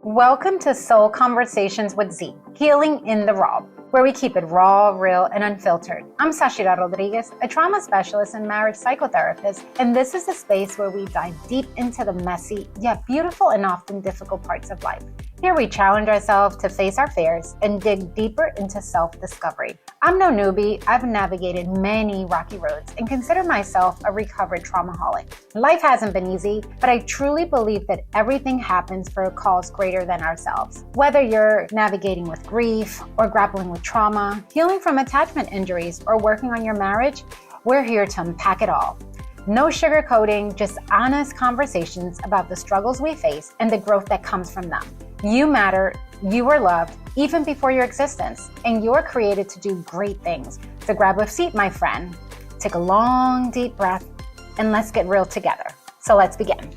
Welcome to Soul Conversations with Z, Healing in the Raw, where we keep it raw, real, and unfiltered. I'm Zachyra Rodriguez, a trauma specialist and marriage psychotherapist, and this is a space where we dive deep into the messy, yet beautiful and often difficult parts of life. Here we challenge ourselves to face our fears and dig deeper into self-discovery. I'm no newbie. I've navigated many rocky roads and consider myself a recovered traumaholic. Life hasn't been easy, but I truly believe that everything happens for a cause greater than ourselves. Whether you're navigating with grief or grappling with trauma, healing from attachment injuries, or working on your marriage, we're here to unpack it all. No sugarcoating, just honest conversations about the struggles we face and the growth that comes from them. You matter, you were loved, even before your existence, and you're created to do great things. So grab a seat, my friend, take a long, deep breath, and let's get real together. So let's begin.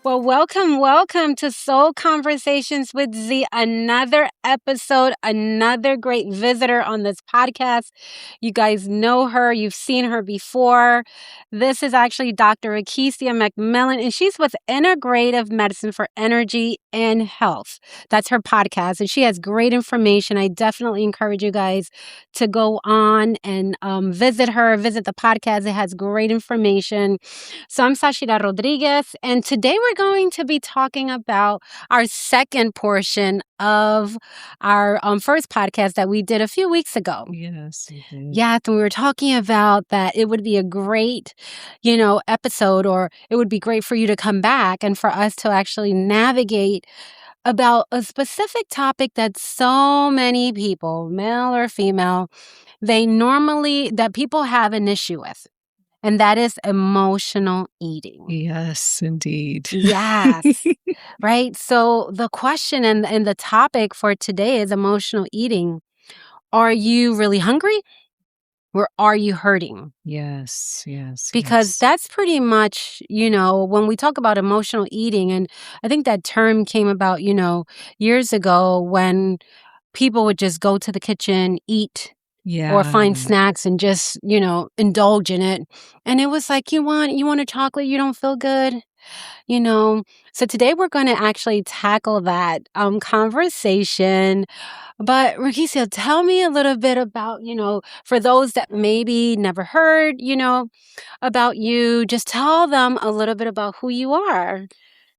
Well, welcome to Soul Conversations with Z, another episode, another great visitor on this podcast. You guys know her. You've seen her before. This is actually Dr. Rekishia McMillan, and she's with Integrative Medicine for Energy and Health. That's her podcast, and she has great information. I definitely encourage you guys to go on and visit the podcast. It has great information. So I'm Zachyra Rodriguez, and today we're going to be talking about our second portion of our first podcast that we did a few weeks ago. Yes. Yeah, we were talking about that it would be a great, episode, or it would be great for you to come back and for us to actually navigate about a specific topic that so many people, male or female, that people have an issue with. And that is emotional eating. Yes, indeed. Yes. Right. So the question and the topic for today is emotional eating. Are you really hungry or are you hurting? Yes. Because that's pretty much, when we talk about emotional eating, and I think that term came about, years ago when people would just go to the kitchen, eat, or find snacks and just, indulge in it. And it was like, you want a chocolate, you don't feel good, So today we're going to actually tackle that conversation. But Rekishia, tell me a little bit about, for those that maybe never heard, about you, just tell them a little bit about who you are.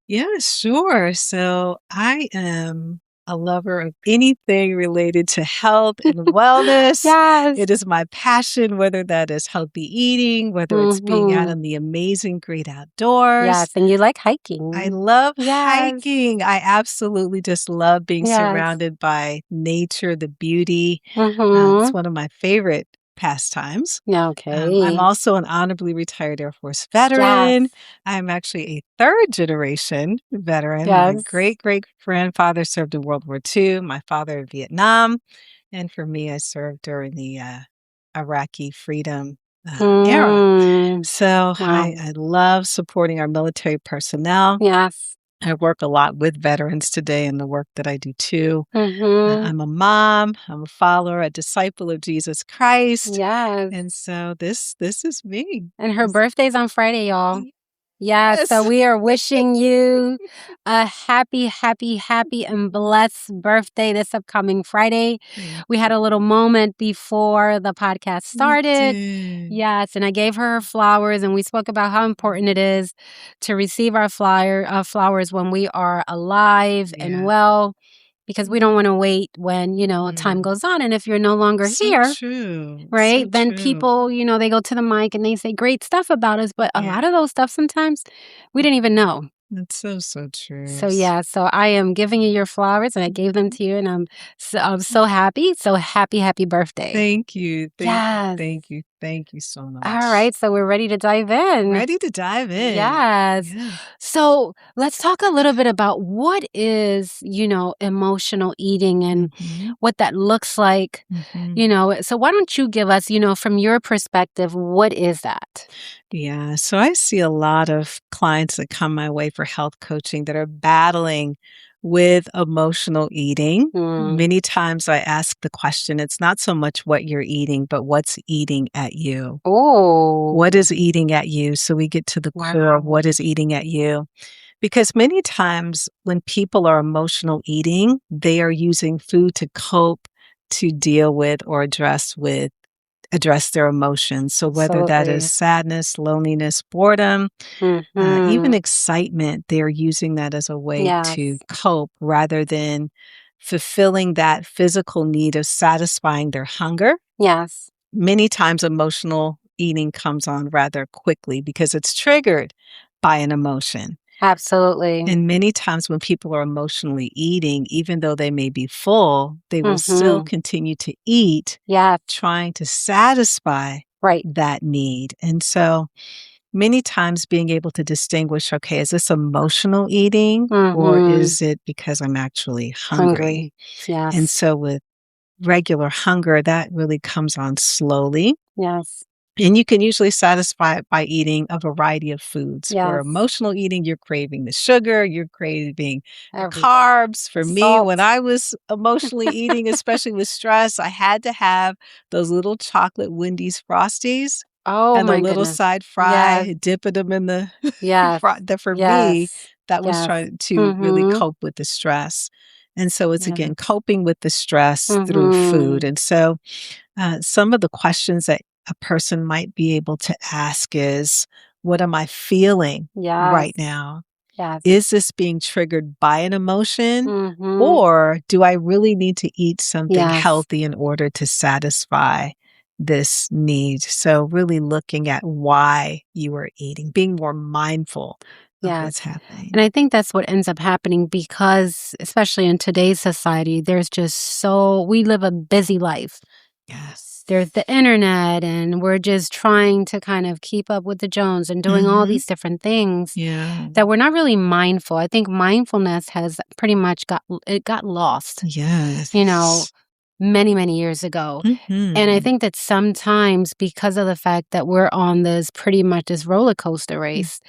Yeah, sure. So I am a lover of anything related to health and wellness. Yes. It is my passion, whether that is healthy eating, whether it's being out in the amazing, great outdoors. Yes, and you like hiking. I love hiking. I absolutely just love being surrounded by nature, the beauty. It's one of my favorite pastimes. Okay. I'm also an honorably retired Air Force veteran. Yes. I'm actually a third generation veteran. Yes. My great-great-grandfather served in World War II, my father in Vietnam. And for me, I served during the Iraqi freedom era. So I love supporting our military personnel. Yes. I work a lot with veterans today in the work that I do too. I'm a mom, I'm a follower, a disciple of Jesus Christ. Yes. And so this is me. And her birthday's on Friday, y'all. Yeah, so we are wishing you a happy, and blessed birthday this upcoming Friday. We had a little moment before the podcast started. Yes, and I gave her flowers, and we spoke about how important it is to receive our flowers when we are alive and well, because we don't want to wait when, time goes on. And if you're no longer here, right, then people, they go to the mic and they say great stuff about us. But a lot of those stuff sometimes we didn't even know. That's so true. So so I am giving you your flowers, and I gave them to you, and I'm so happy. So happy birthday. Thank you. Thank you so much. All right, so we're ready to dive in. Yes. So let's talk a little bit about what is, emotional eating and what that looks like. So why don't you give us, from your perspective, what is that? Yeah, so I see a lot of clients that come my way for health coaching that are battling with emotional eating. Many times I ask the question, it's not so much what you're eating, but what's eating at you. Oh. What is eating at you? So we get to the core of what is eating at you. Because many times when people are emotional eating, they are using food to cope, to deal with, or address their emotions. So whether that is Absolutely. sadness, loneliness, boredom, even Mm-hmm. excitement, they're using that as a way Yes. to cope rather than fulfilling that physical need of satisfying their hunger. Yes. Many times emotional eating comes on rather quickly because it's triggered by an emotion. Absolutely. And many times when people are emotionally eating, even though they may be full, they will still Mm-hmm. continue to eat, Yes. trying to satisfy Right. that need. And so many times being able to distinguish, okay, is this emotional eating or Mm-hmm. is it because I'm actually hungry? Hungry. Yes. And so with regular hunger, that really comes on slowly. Yes. And you can usually satisfy it by eating a variety of foods. For Yes. emotional eating, you're craving the sugar, you're craving the Everything. carbs. For me, when Salt. I was emotionally eating, especially with stress, I had to have those little chocolate Wendy's Frosties Oh and a my little goodness. side Yes. fry, dipping them in the Yes. that for me, Yes. that was Yes. trying to really Mm-hmm. cope with the stress. And so it's Yeah. again coping with the stress through Mm-hmm. food. And so some of the questions that a person might be able to ask is, what am I feeling Yes. right now? Yes. Is this being triggered by an emotion? Mm-hmm. Or do I really need to eat something Yes. healthy in order to satisfy this need? So really looking at why you are eating, being more mindful of what's Yes. happening. And I think that's what ends up happening because, especially in today's society, we live a busy life. Yes. There's the internet, and we're just trying to kind of keep up with the Jones and doing all these different things Yeah. that we're not really mindful. I think mindfulness has pretty much got lost, Yes. many, many years ago. Mm-hmm. And I think that sometimes because of the fact that we're on this pretty much this roller coaster race,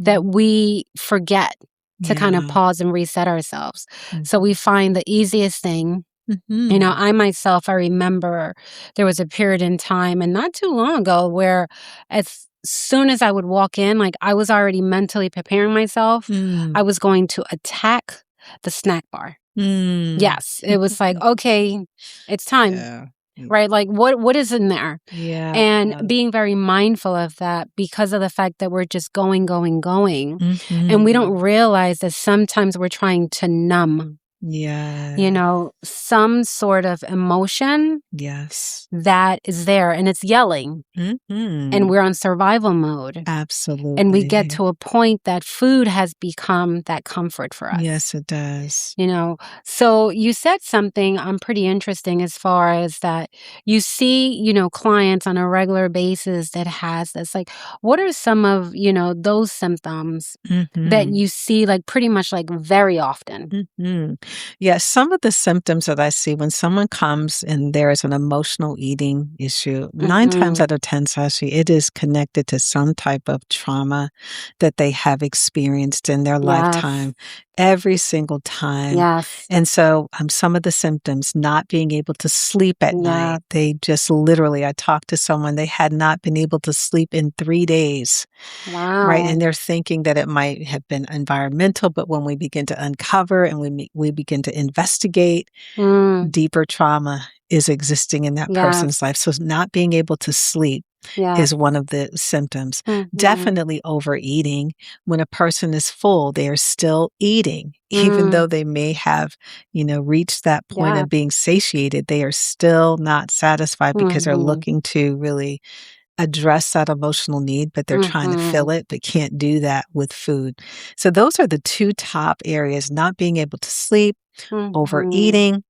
that we forget to kind of pause and reset ourselves. So we find the easiest thing. I myself, I remember there was a period in time and not too long ago where as soon as I would walk in, like I was already mentally preparing myself. I was going to attack the snack bar. Yes. It was like, okay, it's time. Yeah. Right? Like what is in there? Yeah. And being very mindful of that because of the fact that we're just going. And we don't realize that sometimes we're trying to numb, some sort of emotion Yes. that is there and it's yelling and we're on survival mode. Absolutely. And we get to a point that food has become that comfort for us. Yes, it does. So you said something pretty interesting as far as that you see, clients on a regular basis that has this. Like, what are some of, those symptoms that you see like pretty much like very often? Yeah, some of the symptoms that I see when someone comes and there is an emotional eating issue, 9 times out of 10, Sashi, it is connected to some type of trauma that they have experienced in their lifetime, every single time. Yes. And so some of the symptoms, not being able to sleep at night, they just literally, I talked to someone, they had not been able to sleep in 3 days. Wow. Right. And they're thinking that it might have been environmental, but when we begin to uncover and we begin to investigate, deeper trauma is existing in that person's life. So not being able to sleep is one of the symptoms. Definitely overeating. When a person is full, they are still eating. Even though they may have, reached that point of being satiated, they are still not satisfied because they're looking to really address that emotional need, but they're trying to fill it, but can't do that with food. So those are the 2 top areas, not being able to sleep, overeating.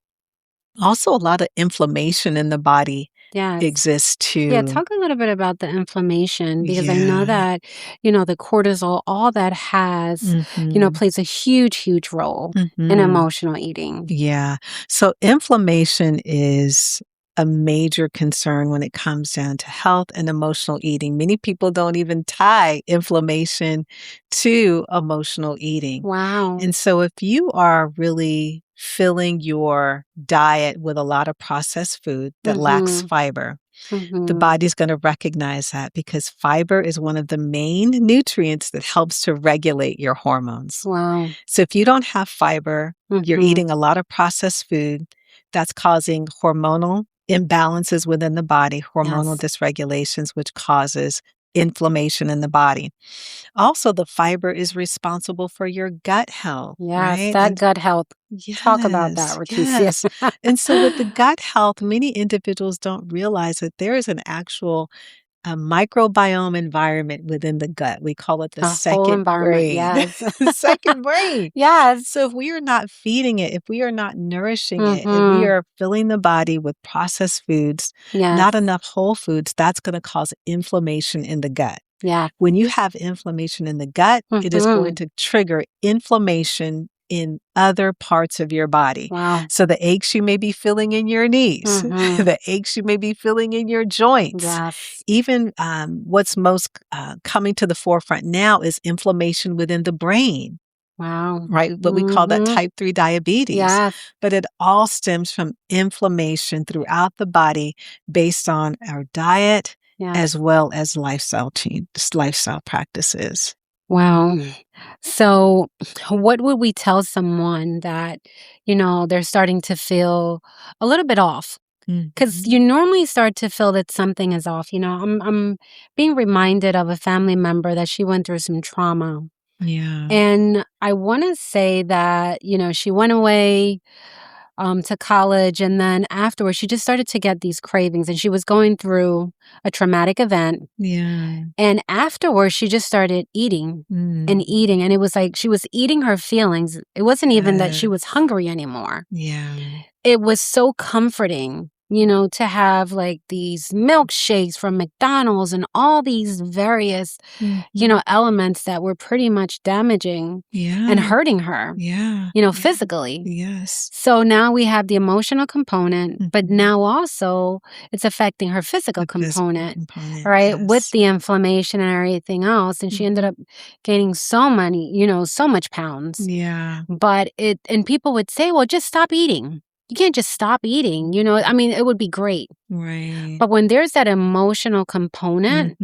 Also, a lot of inflammation in the body exists too. Yeah, talk a little bit about the inflammation because I know that, the cortisol, all that has, plays a huge, huge role in emotional eating. Yeah. So inflammation is a major concern when it comes down to health and emotional eating. Many people don't even tie inflammation to emotional eating. Wow. And so if you are really filling your diet with a lot of processed food that lacks fiber, the body's going to recognize that because fiber is one of the main nutrients that helps to regulate your hormones. Wow. So if you don't have fiber, you're eating a lot of processed food that's causing hormonal imbalances within the body, hormonal dysregulations, which causes inflammation in the body. Also, the fiber is responsible for your gut health, right? That gut health. Yes, Talk about that, Rekishia. yes. And so with the gut health, many individuals don't realize that there is an actual microbiome environment within the gut. We call it the whole second environment. brain. Yes. The second brain. Yes. So if we are not feeding it, if we are not nourishing it, and we are filling the body with processed foods, not enough whole foods, that's going to cause inflammation in the gut. Yeah. When you have inflammation in the gut, it is going to trigger inflammation in other parts of your body. Wow. So the aches you may be feeling in your knees, the aches you may be feeling in your joints, even what's most coming to the forefront now is inflammation within the brain. Wow. Right? What we call that type 3 diabetes. Yes. But it all stems from inflammation throughout the body based on our diet as well as lifestyle practices. Wow. So what would we tell someone that, they're starting to feel a little bit off? Because you normally start to feel that something is off. I'm being reminded of a family member that she went through some trauma. Yeah. And I want to say that, she went away to college, and then afterwards she just started to get these cravings, and she was going through a traumatic event. Yeah. And afterwards she just started eating and eating, and it was like she was eating her feelings. It wasn't even that she was hungry anymore. Yeah. It was so comforting, to have like these milkshakes from McDonald's and all these various, elements that were pretty much damaging and hurting her, physically. Yes. So now we have the emotional component, but now also it's affecting her physical component, right? Yes. With the inflammation and everything else. And she ended up gaining so much pounds. Yeah. But and people would say, well, just stop eating. You can't just stop eating, it would be great. Right. But when there's that emotional component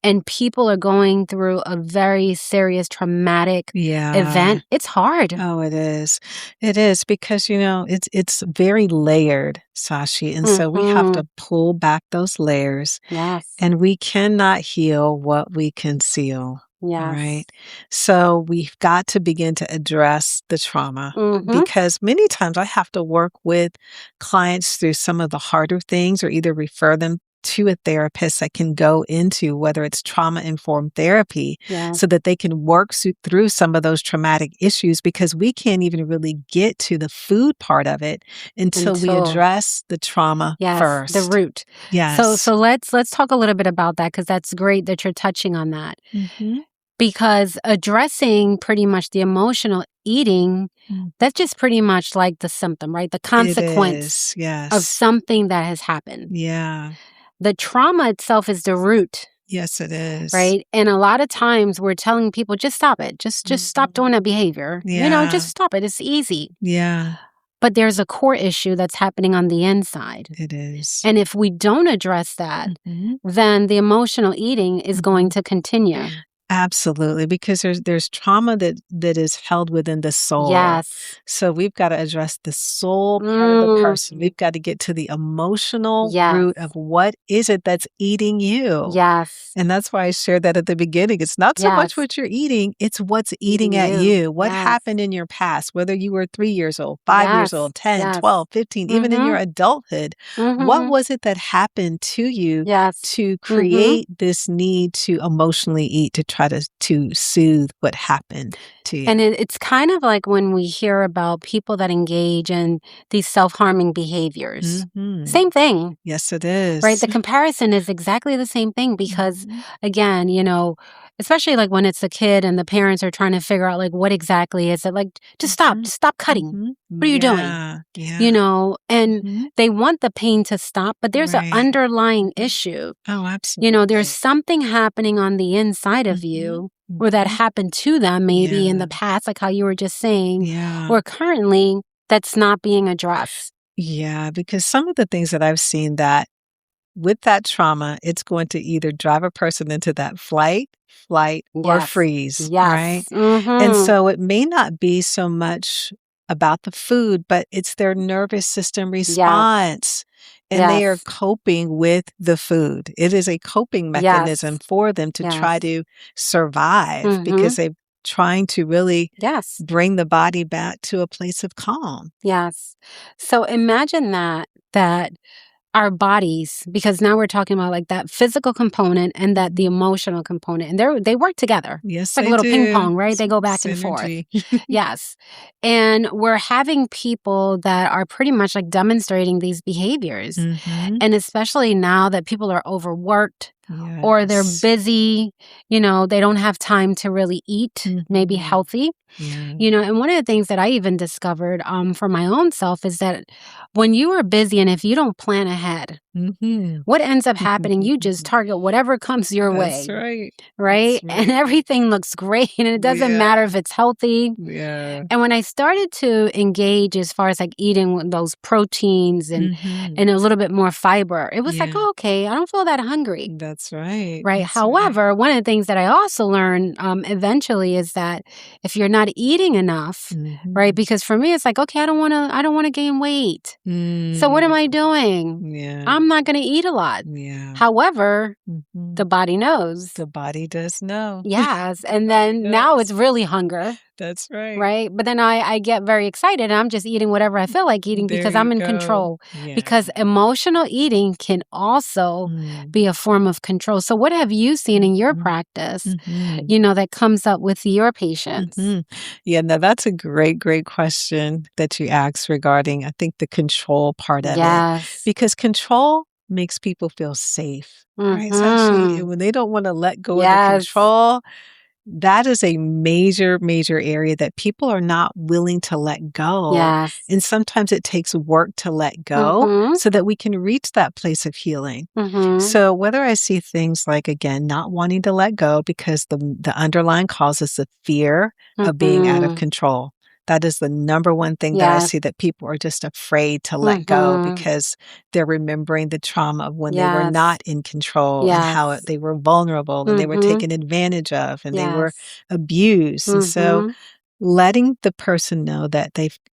and people are going through a very serious traumatic event, it's hard. Oh, it is. It is because, it's very layered, Sashi. And so we have to pull back those layers. Yes. And we cannot heal what we conceal. Yes. Right. So we've got to begin to address the trauma because many times I have to work with clients through some of the harder things or either refer them to a therapist that can go into whether it's trauma-informed therapy so that they can work through some of those traumatic issues because we can't even really get to the food part of it until we address the trauma first. The root. Yes. So let's talk a little bit about that because that's great that you're touching on that. Because addressing pretty much the emotional eating, that's just pretty much like the symptom, right? The consequence of something that has happened. Yeah. The trauma itself is the root. Yes, it is. Right? And a lot of times we're telling people, just stop it. Just stop doing that behavior. Just stop it. It's easy. Yeah. But there's a core issue that's happening on the inside. It is. And if we don't address that, then the emotional eating is going to continue. Absolutely, because there's trauma that is held within the soul. Yes. So we've got to address the soul part of the person. We've got to get to the emotional root of what is it that's eating you. Yes. And that's why I shared that at the beginning. It's not so much what you're eating, it's what's eating at you. What happened in your past, whether you were 3 years old, 5 years old, 10, 12, 15, even in your adulthood. What was it that happened to you to create this need to emotionally eat, to try to soothe what happened to you? And it's kind of like when we hear about people that engage in these self-harming behaviors. Same thing. Yes, it is. Right? The comparison is exactly the same thing because, again, especially like when it's a kid and the parents are trying to figure out like what exactly is it, like just stop cutting. What are you doing? And they want the pain to stop, but there's an underlying issue. Oh, absolutely. There's something happening on the inside of you or that happened to them maybe in the past, like how you were just saying, or currently that's not being addressed. Yeah, because some of the things that I've seen that with that trauma, it's going to either drive a person into that flight, or freeze, right? And so it may not be so much about the food, but it's their nervous system response. And they are coping with the food. It is a coping mechanism for them to try to survive because they're trying to really bring the body back to a place of calm. Yes. So imagine that our bodies, because now we're talking about like that physical component and that the emotional component, and they work together. Yes, it's like a little ping pong, right? They go back and forth. Yes. And we're having people that are pretty much like demonstrating these behaviors. And especially now that people are overworked or they're busy, they don't have time to really eat, maybe healthy. And one of the things that I even discovered for my own self is that when you are busy and if you don't plan ahead, what ends up happening, you just target whatever comes your way. That's right. Right? And everything looks great and it doesn't matter if it's healthy. And when I started to engage as far as like eating those proteins and a little bit more fiber, it was like, oh, okay, I don't feel that hungry. That's right. Right. That's However, one of the things that I also learned eventually is that if you're not eating enough, right? Because for me, it's like, okay, I don't want to gain weight. So what am I doing? I'm not going to eat a lot. However, the body knows. The body does know. Yes. And then now it's really hunger. That's right. Right. But then I get very excited and I'm just eating whatever I feel like eating because I'm in control. Because emotional eating can also be a form of control. So what have you seen in your practice, that comes up with your patients? Yeah, no, that's a great question that you asked regarding, I think, the control part of it. Because control makes people feel safe. Right? It's actually, when they don't want to let go of the control, that is a major area that people are not willing to let go. And sometimes it takes work to let go so that we can reach that place of healing. So whether I see things like, again, not wanting to let go because the underlying cause is the fear of being out of control. That is the number one thing that I see, that people are just afraid to let go because they're remembering the trauma of when they were not in control and how they were vulnerable and they were taken advantage of and they were abused. And so letting the person know that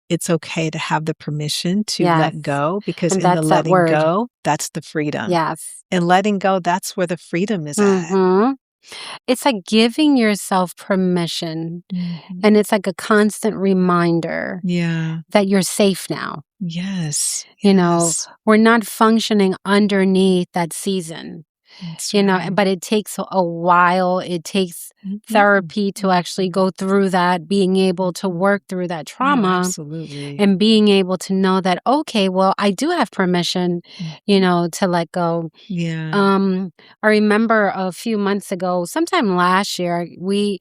it's okay to have the permission to let go, because in the letting go, that's the freedom. And letting go, that's where the freedom is at. It's like giving yourself permission. And it's like a constant reminder that you're safe now. You know, we're not functioning underneath that season. But it takes a while. It takes therapy to actually go through that, being able to work through that trauma. And being able to know that, okay, well, I do have permission, to let go. I remember a few months ago, sometime last year, we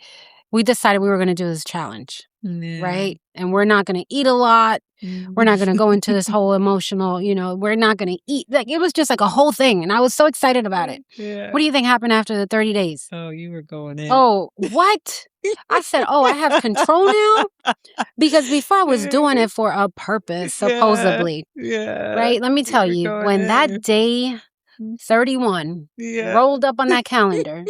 decided we were going to do this challenge, right? And we're not going to eat a lot. We're not going to go into this whole emotional, we're not going to eat. Like, it was just like a whole thing. And I was so excited about it. What do you think happened after the 30 days? Oh, you were going in. Oh, what? I said, oh, I have control now? Because before I was doing it for a purpose, supposedly. Right? Let me tell you, when that day 31 rolled up on that calendar,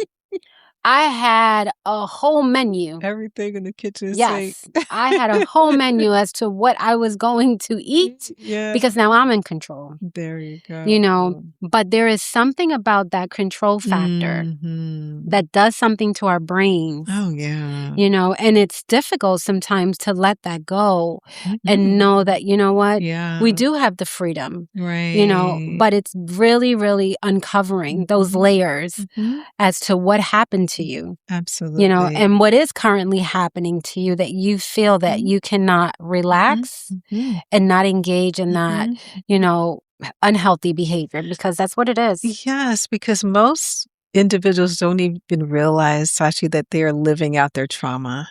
I had a whole menu. Everything in the kitchen sink. Yes. I had a whole menu as to what I was going to eat because now I'm in control. There you go. But there is something about that control factor that does something to our brains. Oh, yeah. And it's difficult sometimes to let that go and know that, what? We do have the freedom. Right. But it's really, really uncovering those layers as to what happened to you. Absolutely. And what is currently happening to you that you feel that you cannot relax and not engage in that, unhealthy behavior, because that's what it is. Yes, because most individuals don't even realize, Sashi, that they are living out their trauma.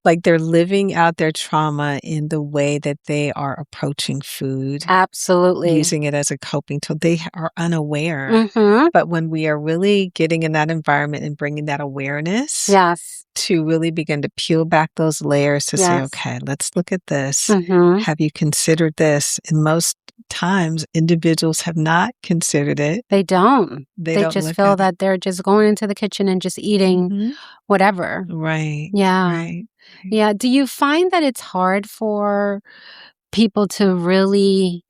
Like they're living out their trauma in the way that they are approaching food, Absolutely. using it as a coping tool. They are unaware. Mm-hmm. But when we are really getting in that environment and bringing that awareness Yes. to really begin to peel back those layers to say, Yes. okay, let's look at this. Mm-hmm. Have you considered this? And most times individuals have not considered it. They don't. They They don't just look feel at it. that they're just going into the kitchen and just eating Mhm. whatever. Right. Yeah. Right. Yeah. Do you find that it's hard for people to really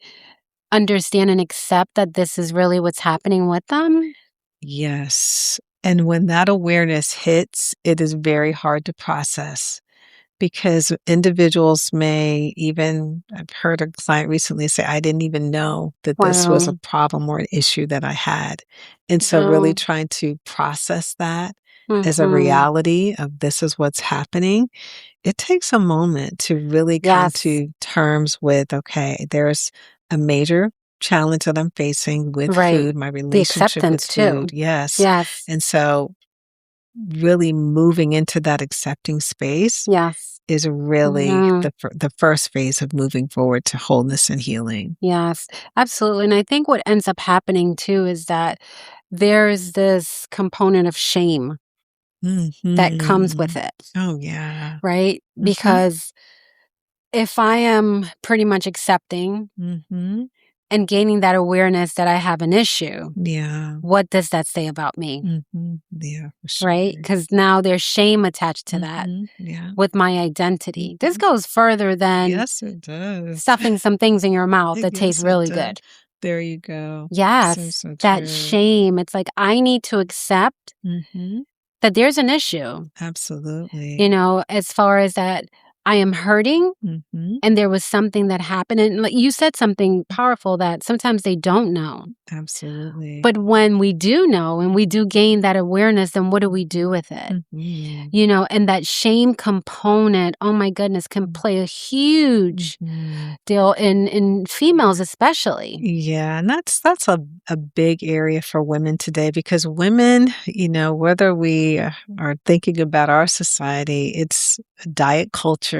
understand and accept that this is really what's happening with them? Yes. And when that awareness hits, it is very hard to process because individuals may even, I've heard a client recently say, I didn't even know that this was a Wow. problem or an issue that I had. And so really Wow. trying to process that as a Mm-hmm. reality of this is what's happening, it takes a moment to really come Yes. to terms with, okay, there's a major challenge that I'm facing with Right. food, my The relationship with acceptance too. food. Yes. Yes. And so really moving into that accepting space Yes. is really Mhm. the first phase of moving forward to wholeness and healing. Yes, absolutely. And I think what ends up happening too is that there's this component of shame that comes with Mhm. it, Oh, yeah. right? Mhm. Because if I am pretty much accepting Mhm. and gaining that awareness that I have an issue, Yeah. what does that say about me, Mhm. Yeah, for sure. right? Because now there's shame attached to that Mhm. Yeah. with my identity. This Mhm. goes further than Yes, it does. stuffing some things in your mouth that taste Yes, it really does. good. There you go. Yes, So that true. shame. It's like I need to accept Mhm. that there's an issue, Absolutely. as far as that I am hurting Mhm. and there was something that happened. And like you said something powerful that sometimes they don't know. Absolutely. But when we do know and we do gain that awareness, then what do we do with it? Mhm. And that shame component, oh my goodness, can play a huge Mhm. deal in females especially. Yeah, and that's a big area for women today because women, whether we are thinking about our society, it's a diet culture.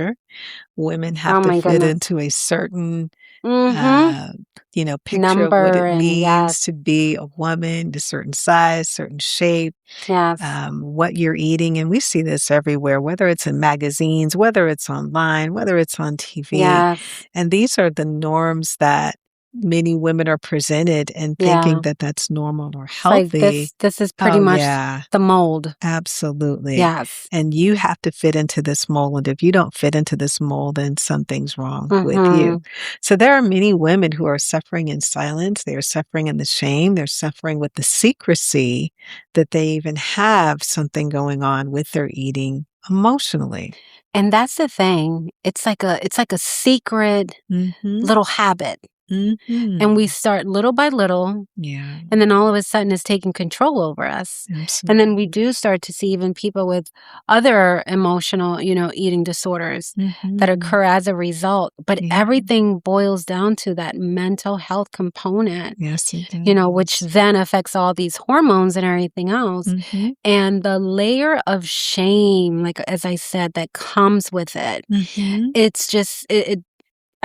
Women have Oh to my fit goodness. into a certain Mm-hmm. uh, picture of what Number it and means yes, to be a woman, a certain size, certain shape, yes, what you're eating. And we see this everywhere, whether it's in magazines, whether it's online, whether it's on TV. yes, And these are the norms that many women are presented and thinking yeah. that that's normal or It's like healthy. this is pretty Oh, much yeah. the mold. Absolutely. Yes. And you have to fit into this mold. And if you don't fit into this mold, then something's wrong with you. Mm-hmm. So there are many women who are suffering in silence. They are suffering in the shame. They're suffering with the secrecy that they even have something going on with their eating emotionally. And that's the thing. It's like a secret Mm-hmm. little habit. Mm-hmm. And we start little by little, Yeah. and then all of a sudden it's taking control over us. Absolutely. And then we do start to see even people with other emotional, eating disorders that Mm-hmm. occur as a result. But Yeah. everything boils down to that mental health component, Yes, it does. which then affects all these hormones and everything else. Mm-hmm. And the layer of shame, like as I said, that comes with it, Mm-hmm. it's just,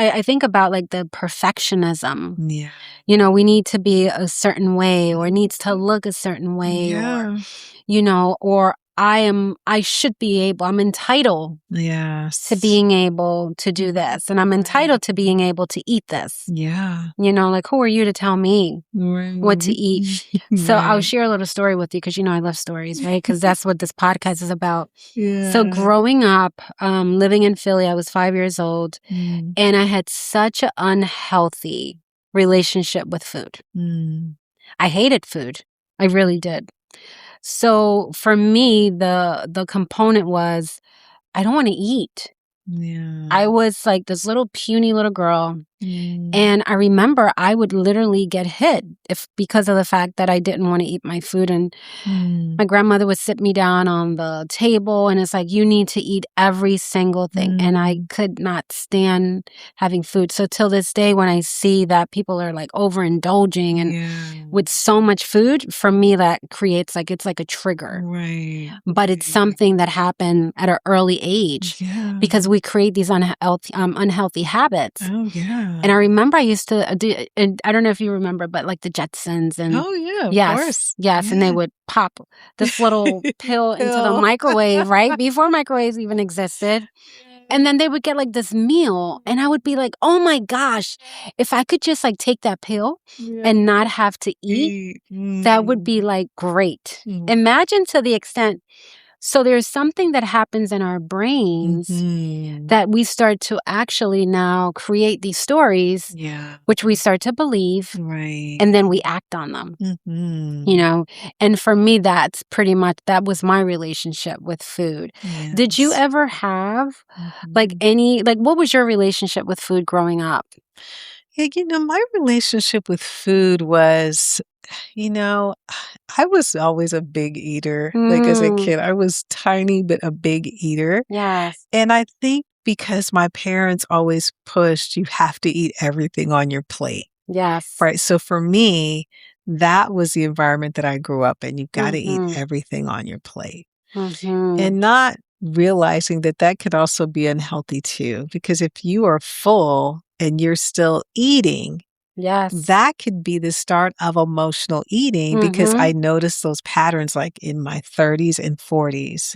I think about like the perfectionism. Yeah. We need to be a certain way or it needs to look a certain way or I should be able, I'm entitled Yes. to being able to do this and I'm entitled to being able to eat this. Yeah. Like who are you to tell me what to eat? So I'll Right. share a little story with you because I love stories, right? Because that's what this podcast is about. Yeah. So growing up, living in Philly, I was 5 years old Mm. and I had such an unhealthy relationship with food. Mm. I hated food. I really did. So for me, the component was I don't want to eat. Yeah. I was like this little puny little girl And I remember I would literally get hit because of the fact that I didn't want to eat my food. And my grandmother would sit me down on the table and it's like, you need to eat every single thing. And I could not stand having food. So till this day, when I see that people are like overindulging and with so much food, for me, that creates like, it's like a trigger. Right. But it's something that happened at an early age because we create these unhealthy habits. Oh, yeah. And I remember I used to do, and I don't know if you remember, but like the Jetsons and oh yeah, yes, of course. yes, and they would pop this little pill into the microwave, right? Before microwaves even existed. And then they would get like this meal and I would be like, oh my gosh, if I could just like take that pill and not have to eat, that would be like great. Imagine to the extent. So there's something that happens in our brains that we start to actually now create these stories, which we start to believe, and then we act on them, you know? And for me, that's pretty much, that was my relationship with food. Yes. Did you ever have like what was your relationship with food growing up? Yeah, my relationship with food was, I was always a big eater. Like as a kid, I was tiny, but a big eater. Yes. And I think because my parents always pushed, you have to eat everything on your plate. Yes. Right. So for me, that was the environment that I grew up in. You've got to eat everything on your plate. And not realizing that that could also be unhealthy too. Because if you are full and you're still eating, that could be the start of emotional eating because I noticed those patterns like in my 30s and 40s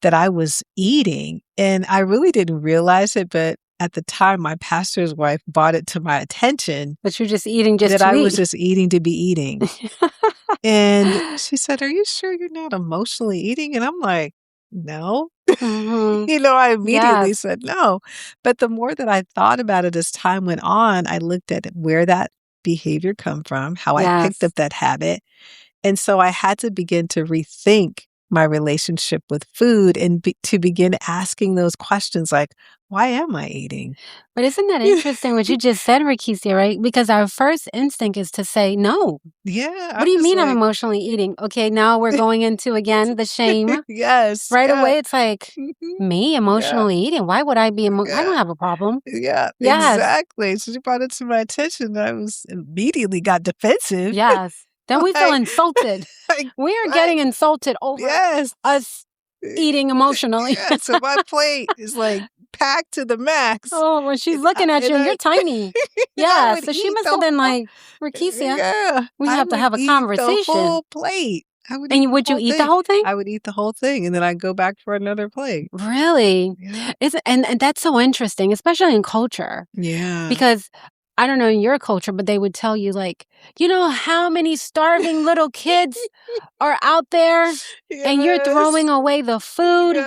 that I was eating and I really didn't realize it, but at the time my pastor's wife brought it to my attention. But you're just eating just that to I eat. was just eating to be eating. And she said, "Are you sure you're not emotionally eating?" And I'm like, "No." I immediately said no. But the more that I thought about it as time went on, I looked at where that behavior come from, how I picked up that habit. And so I had to begin to rethink my relationship with food and to begin asking those questions like, why am I eating? But isn't that interesting what you just said, Rekishia, right? Because our first instinct is to say no. Yeah. What do you mean I'm emotionally eating? Okay, now we're going into, again, the shame. Yes. Right away, it's like, me emotionally eating? Why would I be I don't have a problem. Yeah, exactly. So she brought it to my attention and I immediately got defensive. Yes. Then we feel insulted. We are getting insulted over us eating emotionally. So my plate is like packed to the max. Oh, when she's looking at you and you're tiny. Yeah, so she must have been like, Rekishia, we have to have a conversation. The whole plate. Would you eat the whole thing? I would eat the whole thing and then I'd go back for another plate. Really? Yeah. And that's so interesting, especially in culture. Yeah. Because I don't know in your culture, but they would tell you like, you know how many starving little kids are out there and you're throwing away the food?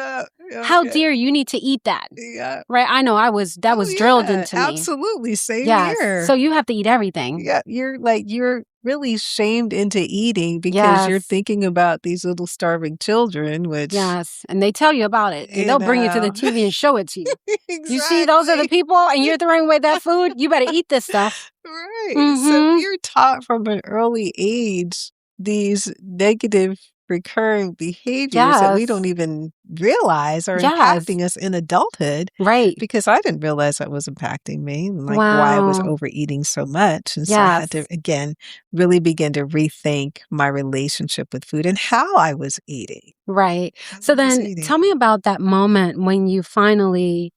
How dare you need to eat that? Yeah. Right? I know that was drilled into me. Absolutely. Same here. So you have to eat everything. Yeah. You're really shamed into eating because you're thinking about these little starving children, which and they tell you about it. And they'll bring you to the TV and show it to you. Exactly. You see, those are the people and you're throwing away that food. You better eat this stuff. Right. So you're taught from an early age these negative recurring behaviors that we don't even realize are impacting us in adulthood. Right. Because I didn't realize that was impacting me and why I was overeating so much. And so I had to, again, really begin to rethink my relationship with food and how I was eating. Right. So then tell me about that moment when you finally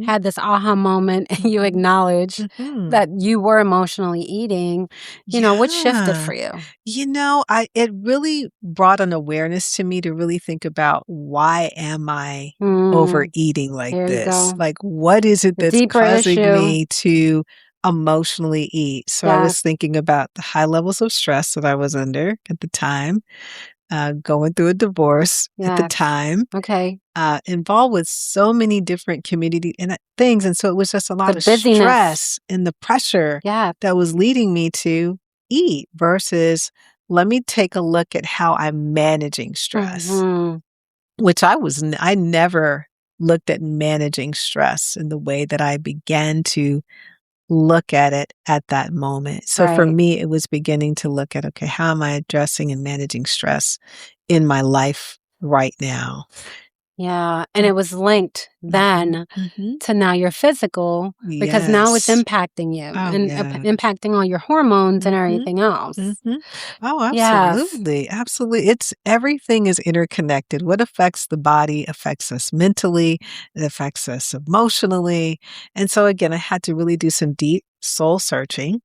had this aha moment and you acknowledged that you were emotionally eating. You know, what shifted for you? It really brought an awareness to me to really think about why am I overeating like this? Like, what is it that's causing me to emotionally eat? So I was thinking about the high levels of stress that I was under at the time. Going through a divorce at the time. Okay. Involved with so many different community things. And so it was just a lot of stress and the pressure that was leading me to eat versus let me take a look at how I'm managing stress, which I never looked at managing stress in the way that I began to look at it at that moment. So for me, it was beginning to look at, okay, how am I addressing and managing stress in my life right now? Yeah. And it was linked then to now your physical, because now it's impacting you and impacting all your hormones and everything else. Oh, absolutely. Yes. Absolutely. Everything is interconnected. What affects the body affects us mentally. It affects us emotionally. And so again, I had to really do some deep soul searching.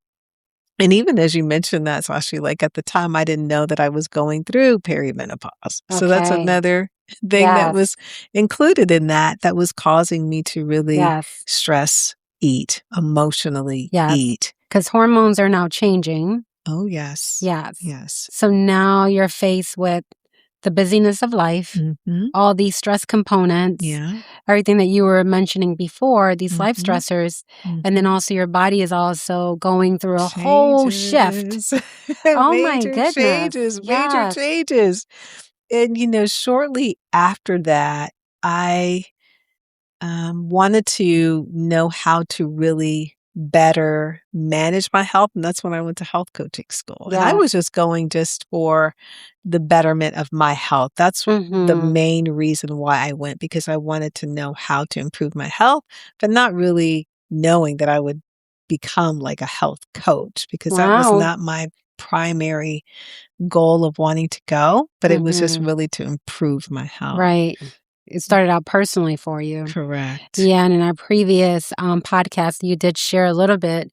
And even as you mentioned that, Sashi, like at the time, I didn't know that I was going through perimenopause. Okay. So that's another thing that was included in that was causing me to really stress eat, emotionally eat. Because hormones are now changing. Oh, yes. Yes. So now you're faced with the busyness of life, all these stress components, everything that you were mentioning before, these life stressors, and then also your body is also going through a whole shift. Oh my goodness. Major changes. And, shortly after that, I wanted to know how to really better manage my health. And that's when I went to health coaching school. And I was just going just for the betterment of my health. That's the main reason why I went, because I wanted to know how to improve my health, but not really knowing that I would become like a health coach, because that was not my primary goal of wanting to go, but it was just really to improve my health. Right. It started out personally for you. Correct. Yeah, and in our previous podcast, you did share a little bit,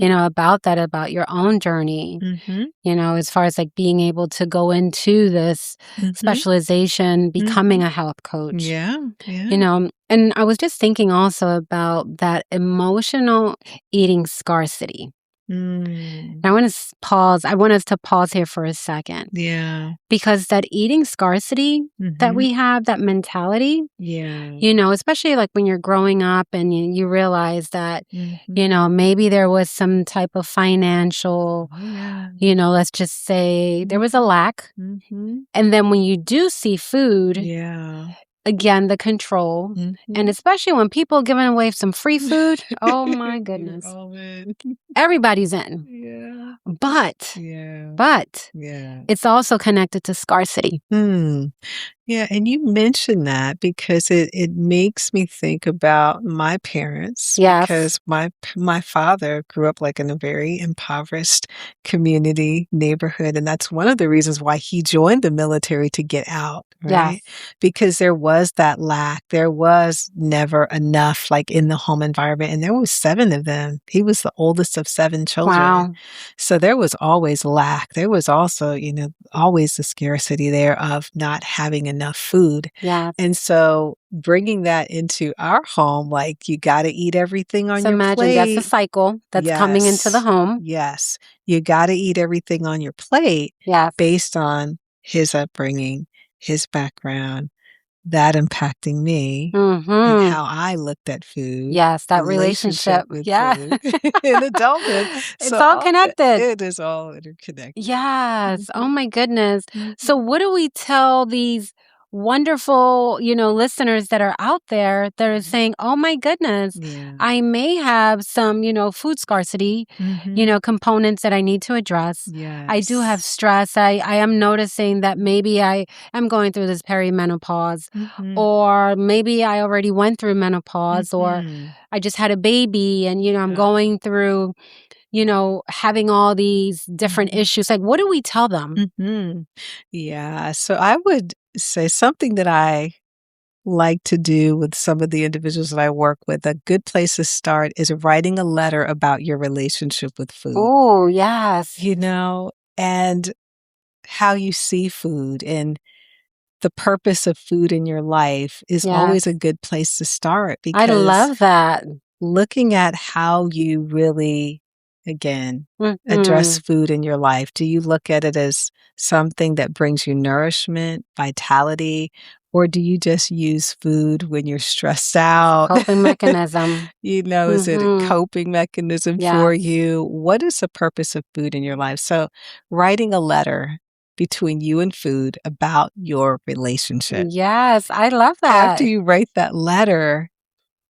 about that, about your own journey, as far as like being able to go into this specialization, becoming a health coach. Yeah. And I was just thinking also about that emotional eating scarcity. I want to pause. I want us to pause here for a second. Yeah. Because that eating scarcity that we have, that mentality, especially like when you're growing up and you realize that, maybe there was some type of financial, let's just say there was a lack. And then when you do see food, again, the control. And especially when people are giving away some free food, oh my goodness. Everybody's in. But it's also connected to scarcity. Yeah, and you mentioned that because it makes me think about my parents. Because my father grew up like in a very impoverished community neighborhood, and that's one of the reasons why he joined the military, to get out, right? Because there was that lack. There was never enough, like in the home environment, and there was 7 of them. He was the oldest of 7 children. Wow. So there was always lack. There was also, always the scarcity there of not having enough food. And so bringing that into our home, like you got to eat everything on your plate. That's a cycle that's coming into the home. Yes. You got to eat everything on your plate based on his upbringing, his background, that impacting me and how I looked at food. That relationship with food in adulthood. It's all connected. It is all interconnected. Yes. Oh my goodness. So what do we tell these wonderful, listeners that are out there that are saying, oh my goodness, I may have some, food scarcity, components that I need to address. I do have stress. I am noticing that maybe I am going through this perimenopause, or maybe I already went through menopause, or I just had a baby and, I'm going through, having all these different issues. Like, what do we tell them? Yeah. So I would say something that I like to do with some of the individuals that I work with, a good place to start is writing a letter about your relationship with food. Oh, yes. And how you see food and the purpose of food in your life is always a good place to start, because I love that. Looking at how you really, again, address food in your life. Do you look at it as something that brings you nourishment, vitality, or do you just use food when you're stressed out? Coping mechanism. Is it a coping mechanism for you? What is the purpose of food in your life? So writing a letter between you and food about your relationship. Yes, I love that. After you write that letter,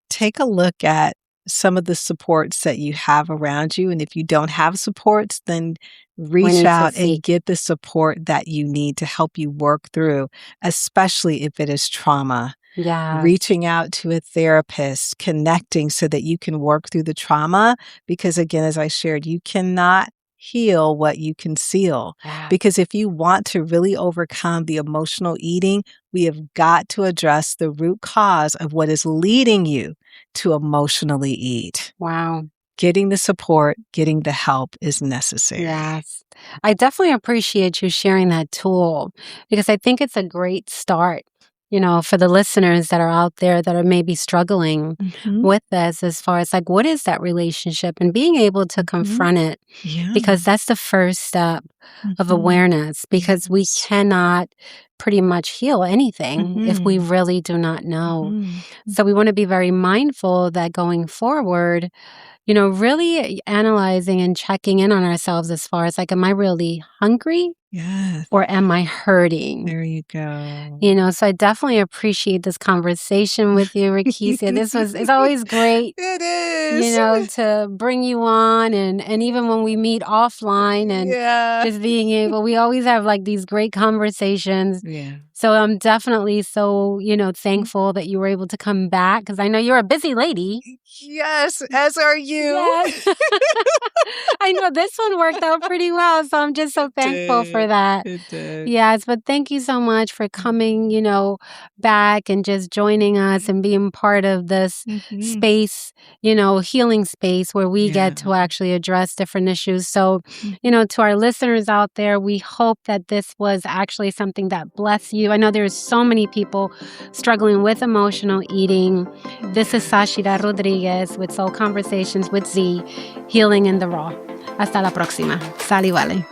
take a look at some of the supports that you have around you. And if you don't have supports, then We reach need to out and seek. get the support that you need to help you work through, especially if it is trauma. Yes. Reaching out to a therapist, connecting so that you can work through the trauma. Because again, as I shared, you cannot heal what you conceal. Yeah. Because if you want to really overcome the emotional eating, we have got to address the root cause of what is leading you to emotionally eat. Wow. Getting the support, getting the help is necessary. Yes. I definitely appreciate you sharing that tool because I think it's a great start, for the listeners that are out there that are maybe struggling with this as far as like, what is that relationship and being able to confront it Yeah. because that's the first step of awareness because we Yes. cannot pretty much heal anything if we really do not know. So we want to be very mindful that going forward, really analyzing and checking in on ourselves as far as like, am I really hungry Yes. or am I hurting? There you go. So I definitely appreciate this conversation with you, Rekishia. It's always great, It is. to bring you on and even when we meet offline and Yeah. just being able, we always have like these great conversations. Yeah. So I'm definitely so, thankful that you were able to come back because I know you're a busy lady. Yes, as are you. Yes. I know this one worked out pretty well, so I'm just so thankful for that. It did. Yes, but thank you so much for coming, back and just joining us and being part of this space, healing space where we get to actually address different issues. So, to our listeners out there, we hope that this was actually something that blessed you. I know there's so many people struggling with emotional eating. This is Zachyra Rodriguez with Soul Conversations with Z, Healing in the Raw. Hasta la próxima. Sal y vale.